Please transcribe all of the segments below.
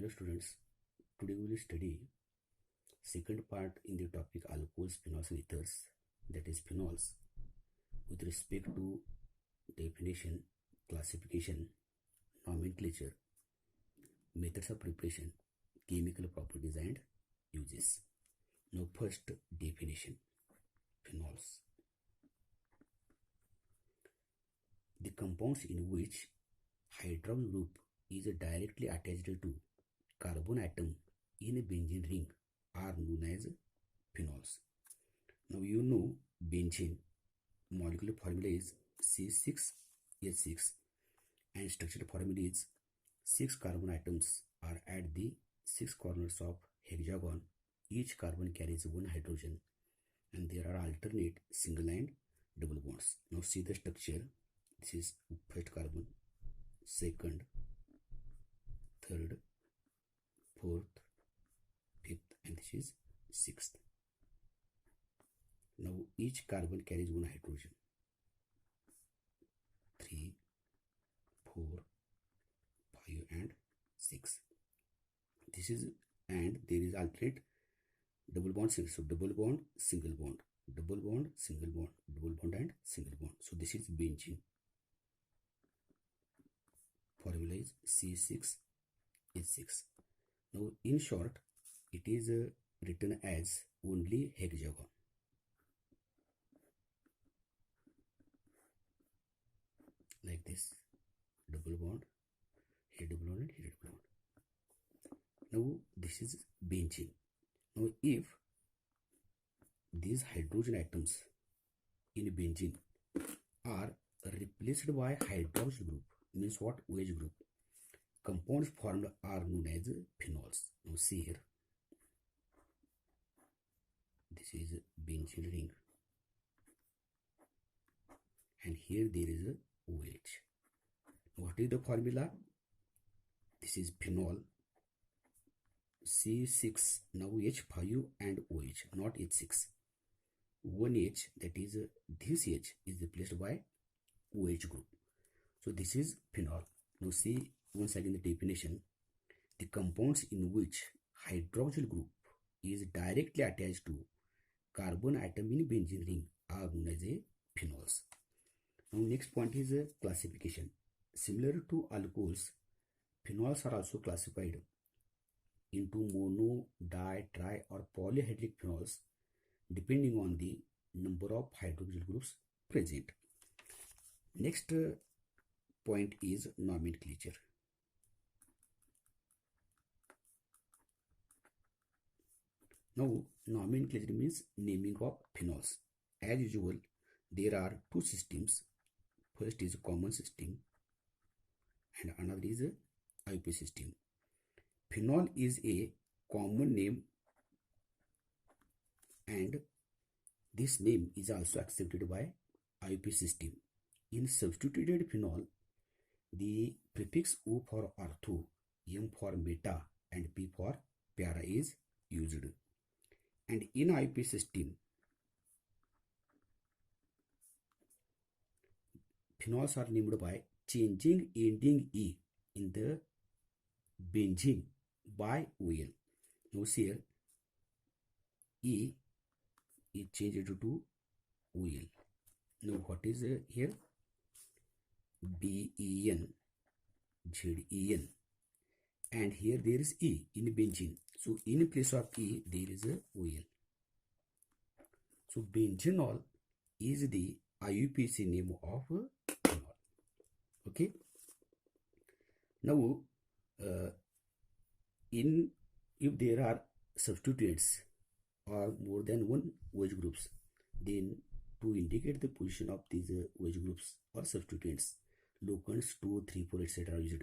Hello students, today we will study second part in the topic alcohols, phenols and ethers, that is phenols, with respect to definition, classification, nomenclature, methods of preparation, chemical properties and uses. Now first definition, phenols. The compounds in which hydroxyl group is directly attached to carbon atom in a benzene ring are known as phenols. Now you know benzene molecular formula is C6H6 and structural formula is 6 carbon atoms are at the 6 corners of hexagon. Each carbon carries one hydrogen and there are alternate single and double bonds. Now see the structure. This is first carbon, second, third, fourth, fifth, and this is sixth. Now each carbon carries one hydrogen. 3, 4, 5, and 6. This is, and there is alternate double bond, single. So double bond, single bond, double bond, single bond, double bond, and single bond. So this is benzene. Formula is C6H6. Now in short, it is written as only hexagon. Like this, double bond, here double bond, and here double bond. Now this is benzene. Now if these hydrogen atoms in benzene are replaced by hydroxyl group, means what? OH group, compounds formed are known as phenols. Now see here, this is benzene ring and here there is a OH. What is the formula? This is phenol C6, now H5 and OH, not H6. One H, that is this H is replaced by OH group. So this is phenol. Now see once again the definition. The compounds in which hydroxyl group is directly attached to carbon atom in benzene ring are known as a phenols. Now next point is classification. Similar to alcohols, phenols are also classified into mono, di, tri or polyhydric phenols depending on the number of hydroxyl groups present. Next point is nomenclature. Now nomenclature means naming of phenols. As usual, there are two systems. First is common system and another is IUPAC system. Phenol is a common name and this name is also accepted by IUPAC system. In substituted phenol, the prefix O for ortho, M for meta and P for para is used. And in IUPAC system, phenols are named by changing ending E in the benzene by OL. Now see here, E is changed to OL. Now what is here? BEN, ZEN, and here there is E in benzene. So in place of E there is a OL. So benzenol is the IUPAC name of phenol. Okay. Now if there are substituents or more than one OH groups, then to indicate the position of these OH groups or substituents, locants 2, 3, 4, etc. are used.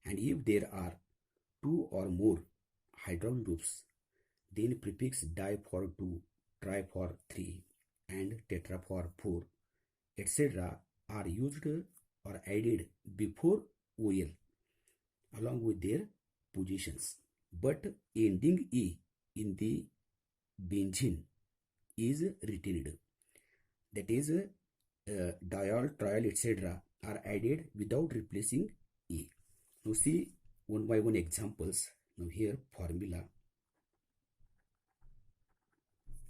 And if there are 2 or more hydroxyl groups, then prefix di for 2, tri for 3 and tetra for 4, etc. are used or added before OL along with their positions, but ending E in the benzene is retained. That is diol, triol, etc. are added without replacing E. Now see one by one examples. Now here formula,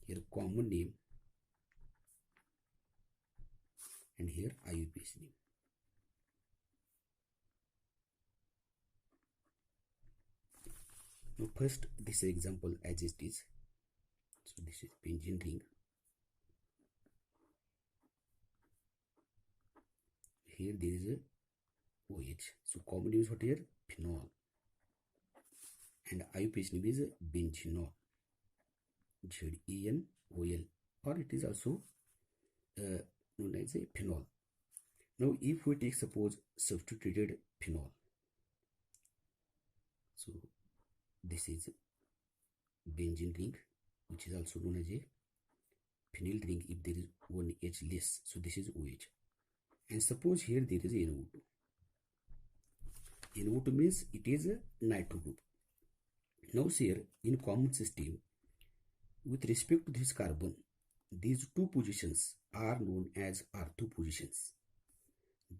here common name, and here IUPAC name. Now first this example as it is. So this is benzene ring. Here there is a OH. So common name is what here? Phenol. And IUPAC name is benzenol. ZENOL, or it is also known as a phenol. Now if we take suppose substituted phenol, so this is benzene ring, which is also known as a phenyl ring if there is one H less. So this is OH. And suppose here there is NO2. NO2 means it is a nitro group. Now here in common system, with respect to this carbon, these two positions are known as ortho positions.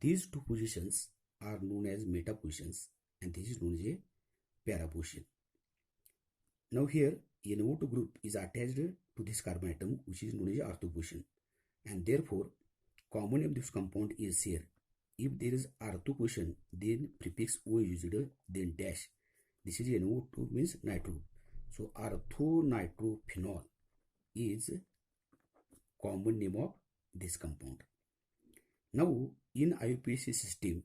These two positions are known as meta positions, and this is known as a para position. Now here NO2 group is attached to this carbon atom, which is known as ortho position, and therefore common name of this compound is here. If there is ortho position, then prefix O is used, then dash. This is NO2 means nitro. So orthonitrophenol is common name of this compound. Now in IUPAC system,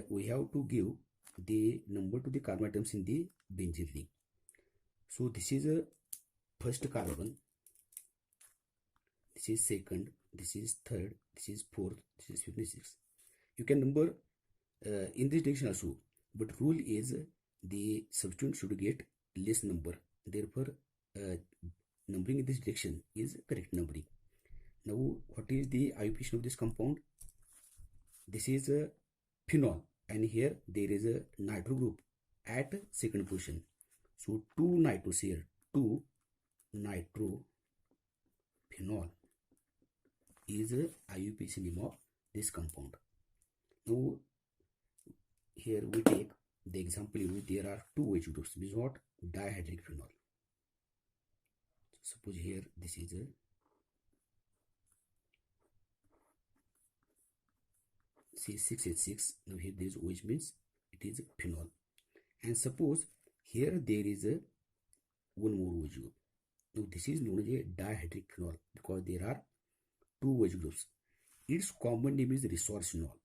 we have to give the number to the carbon atoms in the benzene ring. So this is a first carbon, this is second, this is third, this is fourth, this is 56. You can number in this direction also, but rule is the substituent should get less number. Therefore, numbering in this direction is correct numbering. Now, what is the IUPAC of this compound? This is a phenol, and here there is a nitro group at second position. So 2 nitros here, 2 nitrophenol is a IUPAC name of this compound. Now, here we take the example in which there are two OH groups, which is what? Dihydric phenol. So suppose here this is a C6H6. Now here there is OH means it is phenol. And suppose here there is a one more OH group. Now this is known as a dihydric phenol because there are two OH groups. Its common name is resorcinol.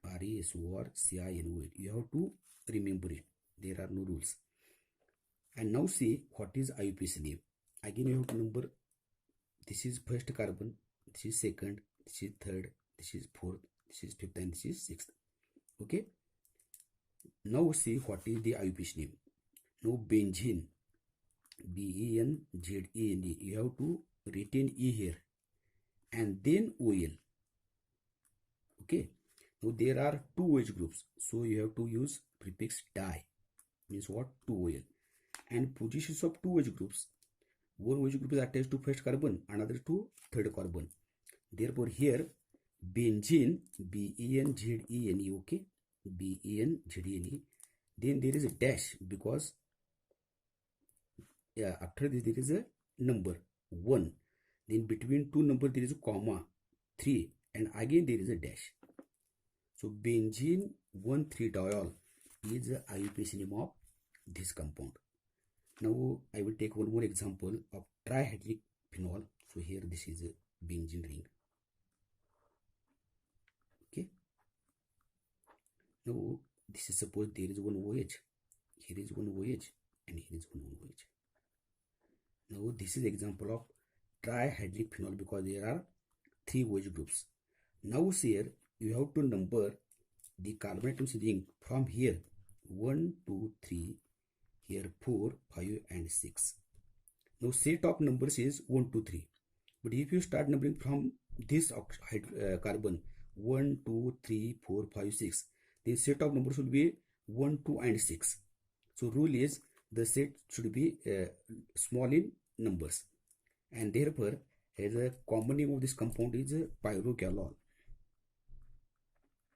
RESORCINOL. You have to remember it. There are no rules. And now see what is IUPAC name. Again you have to number. This is first carbon, this is second, this is third, this is fourth, this is fifth, and this is sixth. Okay. Now see what is the IUPAC name. Now benzene, BENZENE. You have to retain E here, and then OL. Okay. Now there are two OH groups, so you have to use prefix di, means what? 2OL. And positions of two OH groups, one OH group is attached to first carbon, another to third carbon. Therefore here benzene, BENZENE, okay, BENZENE. Then there is a dash because after this there is a number 1. Then between two numbers there is a comma 3, and again there is a dash. So benzene 1,3-diol is the IUPAC name of this compound. Now I will take one more example of trihydric phenol. So here this is a benzene ring. Okay. Now this is suppose there is one OH. Here is one OH, and here is one OH. Now this is example of trihydric phenol because there are three OH groups. Now here you have to number the carbon atoms ring from here 1, 2, 3, here 4, 5, and 6. Now set of numbers is 1, 2, 3. But if you start numbering from this carbon 1, 2, 3, 4, 5, 6, the set of numbers will be 1, 2, and 6. So rule is the set should be small in numbers, and therefore as a common name of this compound is pyrogalol.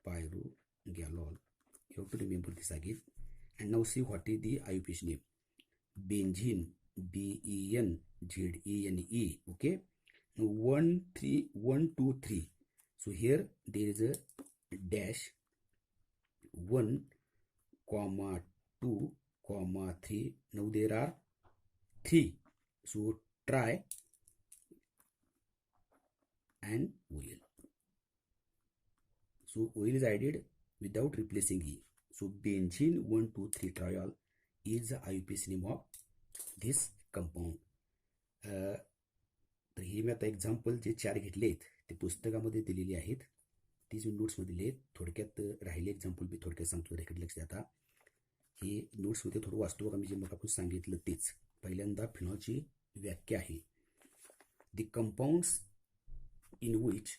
Pyrogalol. You have to remember this again. And now see what is the IUPAC name. Benzene, BENZENE. Okay. Now 1, 3, 1, 2, 3. So here there is a dash 1, 2, 3. Now there are 3. So try and oil. So oil is added without replacing E. So benzene 1, 2, 3 triol is the IUPAC name of this compound. तर हे मी आता example जे 4 घेतले आहेत ते पुस्तकामध्ये दिलेली आहेत, तीच मी नोट्समध्ये लिहित. थोडक्यात राहिले एक्झाम्पल मी थोडक्यात सांगतो, रेकॉर्ड लक्ष द्या. आता हे नोट्समध्ये थोडं वाचतो बघा, मी जे मग आपण सांगितलं तेच. पहिल्यांदा फिनॉलची व्याख्या आहे. The compounds in which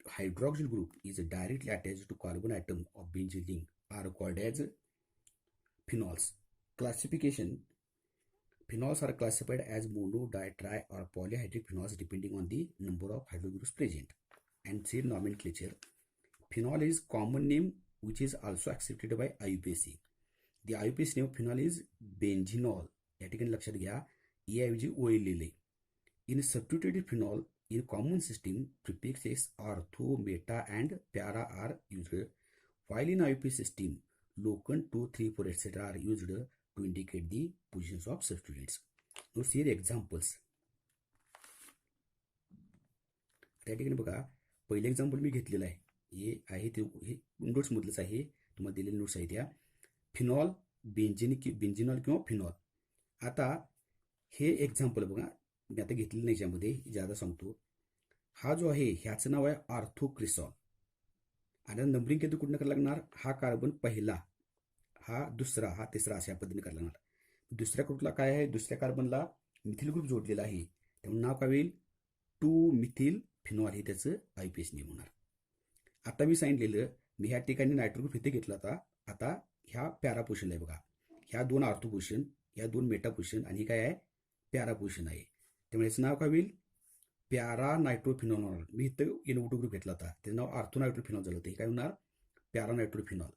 hydroxyl group is directly attached to carbon atom of benzene ring are called as phenols. Classification: phenols are classified as mono, di, tri or polyhydric phenols depending on the number of hydroxyl groups present. And see nomenclature. Phenol is common name which is also accepted by IUPAC. The IUPAC name of phenol is benzenol. या ठिकाणी लक्षात घ्या, E ऐवजी OL लिहिले. In substituted phenol, in common system, prefixes ortho, meta and para are used, while in IUPAC system, locant 2, 3, 4, etc. are used to indicate the positions of substituents. Now see the examples. त्या ठिकाणी बघा, पहिले example मी घेतलेलं आहे, हे आहे ते हे नोट्समधलंच आहे, तुम्हाला दिलेले नोट्स आहेत त्या. फिनॉल, बेंझिनॉल किंवा फिनॉल. आता हे एक्झाम्पल बघा, मी आता घेतलेलं नाही, याच्यामध्ये ज्यादा सांगतो. हा जो आहे ह्याचं नाव आहे ऑर्थोक्रिसॉल. आणि नंबरिंग किती कुठनं करायला लागणार, हा कार्बन पहिला, हा दुसरा, हा तिसरा, अशा पद्धतीने करायला लागणार. दुसऱ्या ग्रुपला काय आहे, दुसऱ्या कार्बनला मिथिल ग्रुप जोडलेला आहे, त्यामुळे नाव काय होईल, 2 मिथिल फिनॉल हे त्याचं IUPAC नेम होणार. आता मी सांगितलेलं, मी ह्या ठिकाणी नायट्रो ग्रुप इथे घेतला होता. आता ह्या पॅरा पोझिशन आहे बघा, ह्या 2 ऑर्थो पोझिशन, ह्या 2 मेटा पोझिशन आणि काय आहे, पॅरा पोझिशन आहे. त्यामुळे याचं नाव काय होईल, पॅरा नायट्रोफिनॉल. मी इथं NO2 ग्रुप घेतला होता, त्याचं नाव ऑर्थो नायट्रोफिनॉल झालं होतं. हे काय होणार, पॅरा नायट्रोफिनॉल.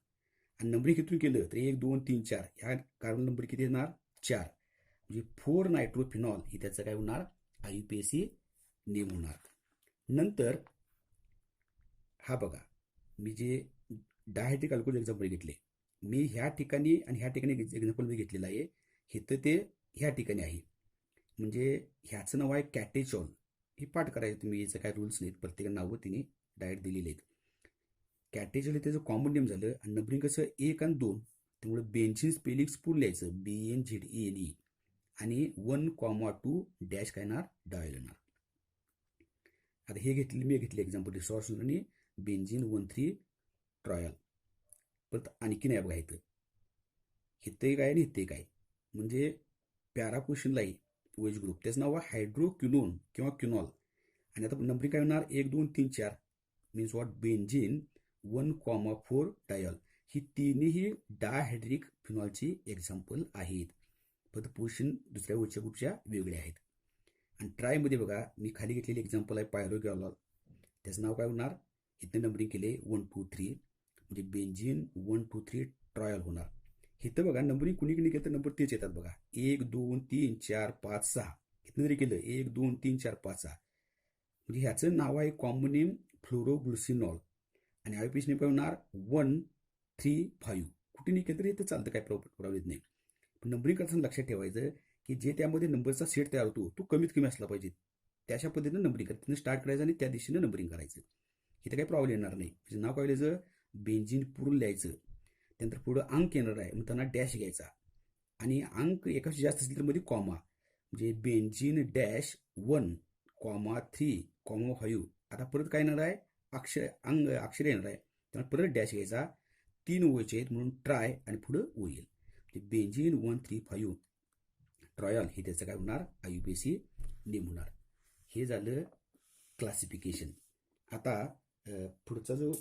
आणि नंबरिंग इथून केलं तर 1, 2, 3, 4, ह्या कार्बन नंबर किती येणार, 4. म्हणजे 4 नायट्रोफिनॉल ही त्याचं काय होणार, IUPAC नेम होणार. नंतर हा बघा, मी जे डायहायड्रिक अल्कोहोल एक्झाम्पल घेतले, मी ह्या ठिकाणी आणि ह्या ठिकाणी एक्झाम्पल मी घेतलेलं आहे, इथं ते ह्या ठिकाणी आहे. म्हणजे ह्याचं नाव आहे कॅटेचॉल. हे पाठ करायचं तुम्ही, याचं काय रूल्स नाहीत, प्रत्येक नावं तिने डायरेक्ट दिलेली आहेत. कॅटेचॉल हे त्याचं कॉमन नेम झालं. आणि नंबरिंग कसं 1 आणि 2, त्यामुळे बेन्झिन स्पेलिंग पूर्ण लिहायचं, BNZENE. आणि 1,2 डॅश काय येणार, डायल येणार. आता हे घेतले, मी घेतले एक्झाम्पल रिसॉर्स आणि बेन्झिन 1, 3 ट्रायल. परत आणखी नाही बघा, इथं इथे काय आणि इथे काय, म्हणजे पॅरा पोझिशनला आहे OH ग्रुप, त्याचं नाव आहे हायड्रोक्युनोन किंवा क्युनॉल. आणि आता नंबरिंग काय होणार, 1, 2, 3, 4 मीन्स वॉट, बेन्झिन 1,4 डायल. ही तिन्ही डायहायड्रिक फिनॉलची एक्झाम्पल आहेत, फक्त पोझिशन दुसऱ्या OH ग्रुपच्या वेगळ्या आहेत. आणि ट्रायमध्ये बघा, मी खाली घेतलेली एक्झाम्पल आहे पायरोग्यालॉल, त्याचं नाव काय होणार, इथं नंबरिंग केले 1, 2, 3, म्हणजे बेन्झिन 1, 2, 3 ट्रायल होणार. इथं बघा नंबरिंग कुणी केलं तर नंबर तेच येतात बघा, 1, 2, 3, 4, 5, 6. इथं जरी केलं 1, 2, 3, 4, 5, 6, म्हणजे ह्याचं नाव आहे कॉमन नेम फ्लोरोग्लुसिनॉल. आणि IUPAC नेम काय होणार, 1, 3, 5. कुठे नाही केलं तरी इथं चालतं, काय प्रॉब्लेम येत नाही. पण नंबरिंग करताना लक्षात ठेवायचं की जे त्यामध्ये नंबरचा सेट तयार होतो तो कमीत कमी असला पाहिजे, त्याच्या पद्धतीनं नंबरिंग करायचं, स्टार्ट करायचं आणि त्या दिशेनं नंबरिंग करायचं. इथं काही प्रॉब्लेम येणार नाही. म्हणजे नाव काय लिहायचं, बेन्झिन पूर्ण लिहायचं, त्यानंतर पुढं अंक येणार आहे, मग त्यांना डॅश घ्यायचा, आणि अंक एकापेक्षा जास्त असतील तर मध्ये कॉमा, म्हणजे बेन्झिन डॅश 1, 3, 5. आता परत काय येणार आहे, अक्षर येणार आहे, त्यामुळे परत डॅश घ्यायचा, 3 OH आहेत म्हणून ट्राय आणि पुढं OL. म्हणजे बेन्झिन 1, 3, 5 ट्रायल हे त्याचं काय होणार, IUPAC नेम होणार. हे झालं क्लासिफिकेशन. आता पुढचा जो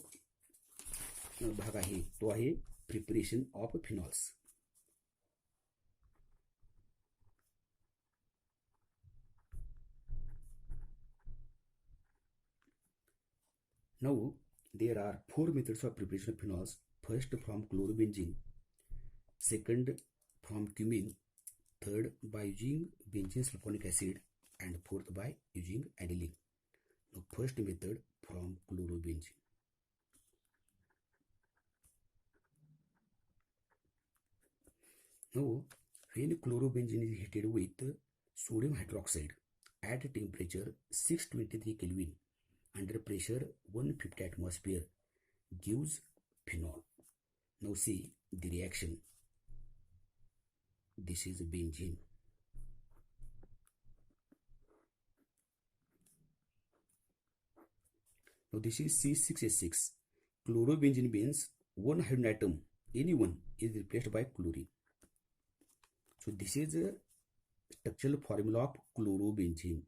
भाग आहे तो आहे preparation of phenols. Now there are 4 methods of preparation of phenols. first from chlorobenzene, second from cumene, third by using benzene sulfonic acid, and fourth by using aniline. Now first method from chlorobenzene. Now when chlorobenzene is heated with sodium hydroxide at temperature 623 Kelvin under pressure 150 atmosphere gives phenol. Now see the reaction. This is benzene. Now this is C6H6. Chlorobenzene means one hydrogen atom, any one, is replaced by chlorine. So this is a structural formula of chlorobenzene.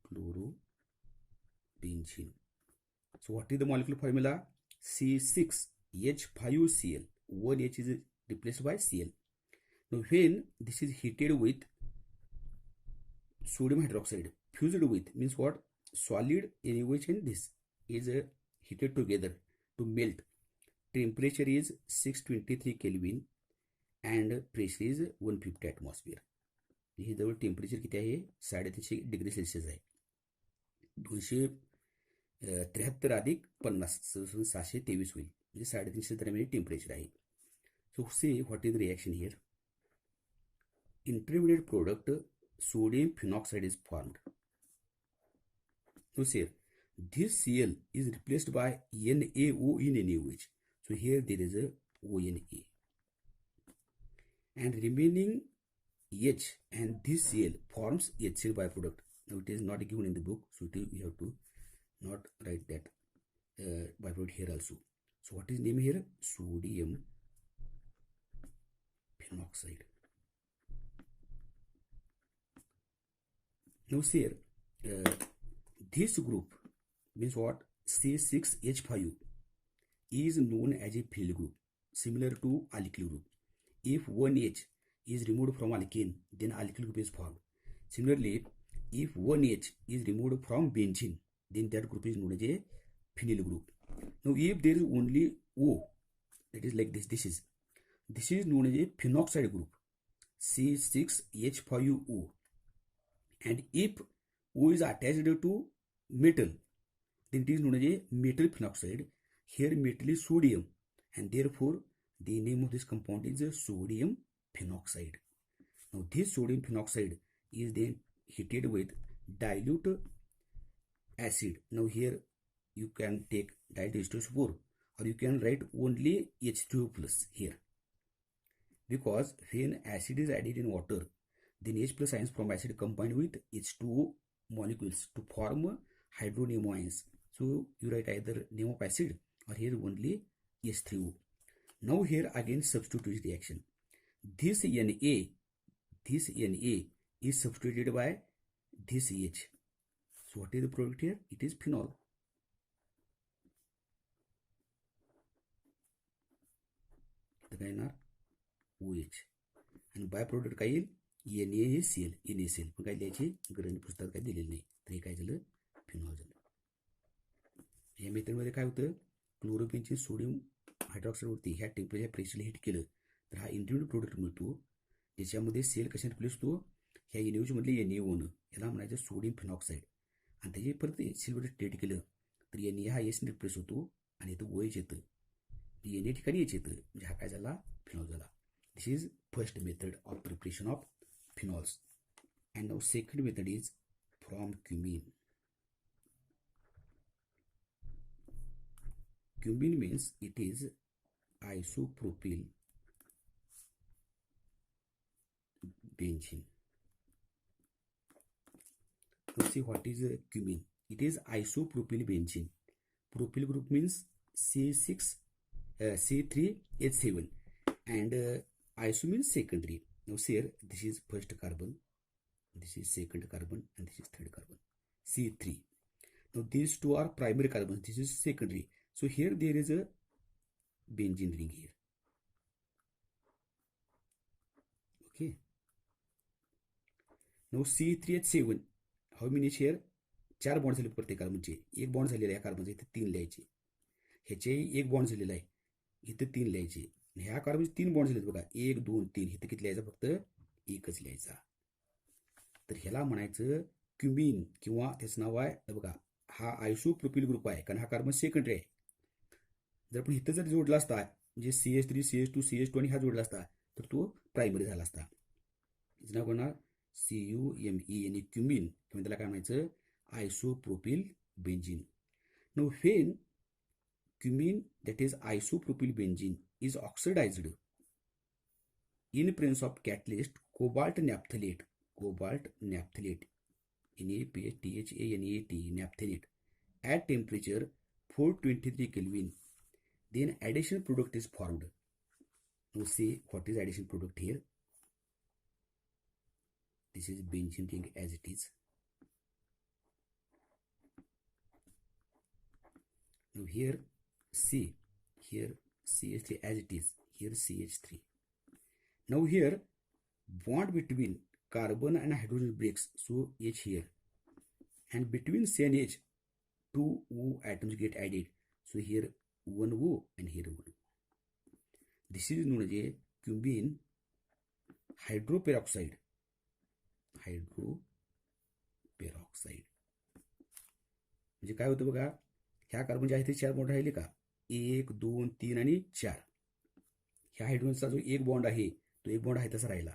Chlorobenzene. So what is the molecular formula? C6H5Cl. One H is replaced by Cl. Now when this is heated with sodium hydroxide, fused with means what? Solid NaOH and this is heated together to melt. Temperature is 623 Kelvin and pressure is 150 atmosphere. हे जवळ temperature किती आहे? 350 degree Celsius आहे. 273 अधिक 50 623 होईल, म्हणजे 350 दरम्यान temperature आहे. So say what is the reaction here? Intermediate product sodium phenoxide is formed. So here this Cl is replaced by NaO in NaOH. So here there is a ONA and remaining H and this Cl forms HCl byproduct. Now it is not given in the book, so we have to not write that byproduct here also. So what is name here? Sodium phenoxide. Now see here, this group means what? C6H5 is known as a phenyl group, similar to alkyl group. If one H is removed from alkane, then alkyl group is formed. Similarly, if one H is removed from benzene, then that group is known as a phenyl group. Now if there is only O, that is like this, this is known as a phenoxide group, C6H5O. And if O is attached to metal, then it is known as a metal phenoxide. Here metal is sodium, and therefore the name of this compound is sodium phenoxide. Now this sodium phenoxide is then heated with dilute acid. Now here you can take dilute H2SO4, or you can write only H2O plus here, because when acid is added in water, then H plus ions from acid combine with H2O molecules to form hydronemo ions. So you write either name of acid or here only H3O. Now here again substitute reaction. This Na is substituted by this H. So what is the product here? It is phenol. The kind are OH and byproduct काय येईल? NaCl. NaCl पण काय द्यायची गणित पुस्तकात काय दिलेलं नाही, तर हे काय झालं? फिनॉल झालं. या मेथडमध्ये काय होतं? क्लोरोबेनचे सोडियम हायड्रॉक्साईडवरती ह्या टेम्परेचर प्रेशरला हिट केलं तर हा इंटरमिडिएट प्रोडक्ट मिळतो, ज्याच्यामध्ये सेल कशाने रिप्लेस होतो? ह्या NaOH मधले NaOनं, याला म्हणायचं सोडियम फिनॉक्साईड, आणि त्याचे परत सेलवर ट्रीट केलं तर Na हा एसने रिप्लेस होतो आणि इथं OH येतं, Na ठिकाणी H येतं, म्हणजे हा काय झाला? फिनॉल झाला. This is first method of preparation of phenols. And now second method is from cumene. Cumene means it is isopropyl benzene. Now see what is cumene. It is isopropyl benzene. Propyl group means C3H7 and iso means secondary. Now see here, this is first carbon, this is second carbon, and this is third carbon, C3. Now these two are primary carbons, this is secondary. So here there is a benzene ring here. Okay. Now C3H7, how many is here? 4 bond झाले प्रत्येक कार्बनचे. एक bond झालेला आहे कार्बनचा, इथे 3 लिहायचे. ह्याचे एक bond झालेला आहे, इथं 3 लिहायचे. ह्या कार्बनचे 3 बॉन्ड झालेत बघा, 1 2 3. इथं किती लिहायचं, फक्त एकच लिहायचा. तर ह्याला म्हणायचं क्युमिन, किंवा त्याचं नाव आहे बघा, हा आयसोप्रोपिल ग्रुप आहे, कारण हा कार्बन सेकंडरी आहे. जर पण इथं जर जोडला असता म्हणजे CH3 CH2 CH2 आणि हा जोडला असता तर तो प्रायमरी झाला असता. याचं नाव होणार CuMe आणि क्युमिन, किंवा त्याला काय म्हणायचं, isopropyl benzene. Now when cumene, that is isopropyl benzene, is oxidized in presence of catalyst cobalt naphthalate, NaPH naphthalate at temperature 423 Kelvin, then addition product is formed. Now see what is addition product here. This is benzene ring as it is. Now here C, here CH3 as it is, here CH3. Now here bond between carbon and hydrogen breaks, so H here, and between C and H 2 O atoms get added, so here 1 O and here 1 O. This is known as a cumene hydroperoxide. म्हणजे काय होतं बघा, ह्या carbon जे आहे ते 4 bond राहिले का, 1 2 3 आणि 4. ह्या हायड्रोजनचा जो एक बॉन्ड आहे तो एक बॉन्ड आहे तसा राहिला,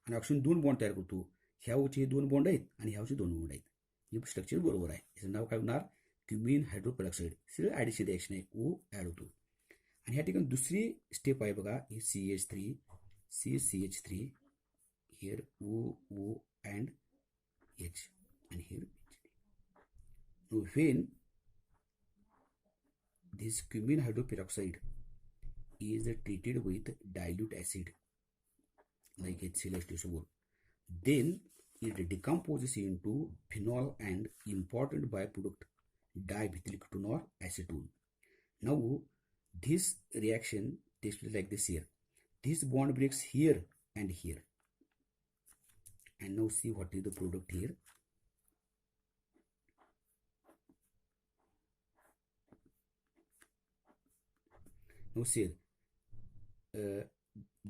आणि ऑक्सिजन 2 बॉन्ड तयार करतो. ह्यावरचे 2 बॉन्ड आहेत आणि ह्यावरचे 2 बॉन्ड आहेत. हे स्ट्रक्चर बरोबर आहे. याचं नाव काय होणार, क्युमिन हायड्रोपेरॉक्साईड. सगळं ॲडिशन रिॲक्शन आहे, O ॲड होतो. आणि ह्या ठिकाणी दुसरी स्टेप आहे बघा, ही CH3 CH3, here O and H, and here now when this cumene hydroperoxide is treated with dilute acid like HCl, then it decomposes into phenol and important byproduct dimethyl ketone or acetone. Now this reaction takes place like this here. This bond breaks here and here. And now see what is the product here. Now see,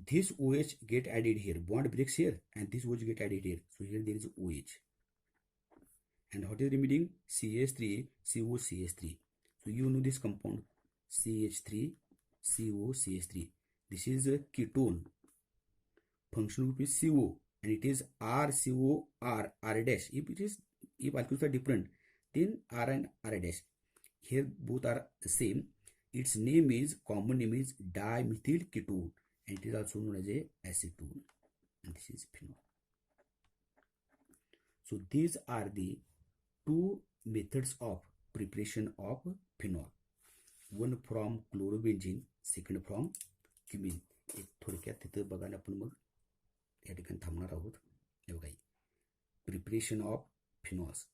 this OH get added here, bond breaks here, and this OH get added here. So here there is OH. And what is remaining? CH3 CO CH3. So you know this compound CH3 CO CH3. This is a ketone. Functional group is CO, and it is RCOR R dash. If alkyls are different, then R and R dash. Here both are the same. Its name is, common name is dimethyl ketone, and it is also known as a acetone, and this is phenol. So these are the two methods of preparation of phenol. One from chlorobenzene, second from cumene. एक थोडक्यात तिथं बघा ना, आपण मग या ठिकाणी थांबणार आहोत. हे बघा, प्रिपरेशन ऑफ फिनॉल्स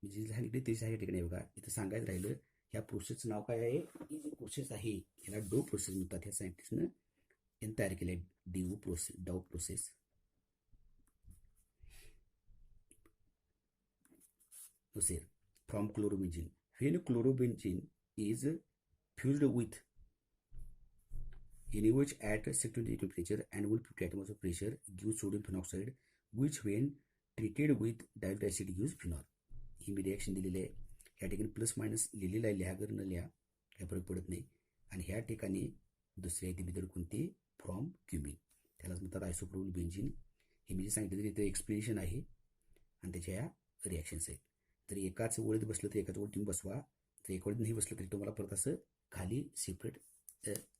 म्हणजे सांगितले तेच आहे. या ठिकाणी बघा, इथं सांगायचं राहिलं, ह्या प्रोसेसचं नाव काय आहे. ही जी प्रोसेस आहे ह्याला डो प्रोसेस म्हणतात. ह्या सायंटिस्टनं यांनी तयार केलं आहे, Dow process. From chlorobenzene, when chlorobenzene is fused with NaOH at 620 temperature and 150 atmosphere of pressure gives sodium phenoxide, which when treated with dilute acid gives phenol. He me reaction दिलेली आहे. ह्या ठिकाणी प्लस मायनस लिहिलेलं आहे, लिहा न लिहा काही फरक पडत नाही. आणि ह्या ठिकाणी दुसरी आहे ती मेथड कोणती, फ्रॉम क्युमिन, त्यालाच म्हणतात आयसोप्रोपिल बेंझीन. हे मी जे सांगितलं इथं एक्सप्लेनेशन आहे आणि त्याच्या ह्या रिॲक्शन्स आहेत. जर एकाच ओळीत बसलं तर एकाच ओळीत तुम्ही बसवा, तर एका ओळीत नाही बसलं तरी तुम्हाला परत असं खाली सेपरेट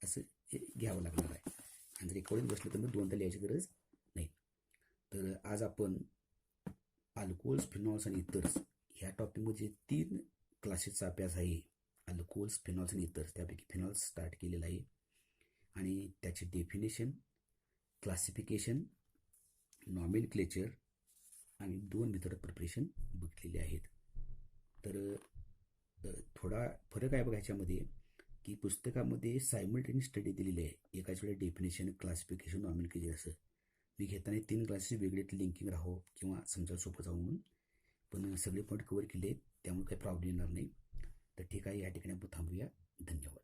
असं घ्यावं लागणार आहे. आणि जर एका ओळीत बसलं तर मग दोनदा लिहायची गरज नाही. तर आज आपण अल्कोहोल्स, फिनॉल्स आणि इतर्स ह्या टॉपिकमध्ये 3 क्लासेसचा अभ्यास आहे. अल्कोहोल्स, फिनॉल्स आणि इतर्स, त्यापैकी फिनॉल्स स्टार्ट केलेला आहे आणि त्याचे डेफिनेशन, क्लासिफिकेशन, नॉमेनक्लेचर आणि 2 मेथड ऑफ प्रिपरेशन बघितलेले आहेत. तर थोडा फरक आहे बघा ह्याच्यामध्ये, की पुस्तकामध्ये सायमल्टेनियस स्टडी दिलेली आहे. एकाच वेळेला डेफिनेशन, क्लासिफिकेशन, नॉमेनक्लेचर असं. मी घेताना 3 क्लासेस वेगळे लिंकिंग राहो किंवा समजा सोपं जाऊ म्हणून, पण सगळे पॉईंट कव्हर केले त्यामुळे काही प्रॉब्लेम येणार नाही. तर ठीक आहे, या ठिकाणी आपण थांबूया. धन्यवाद.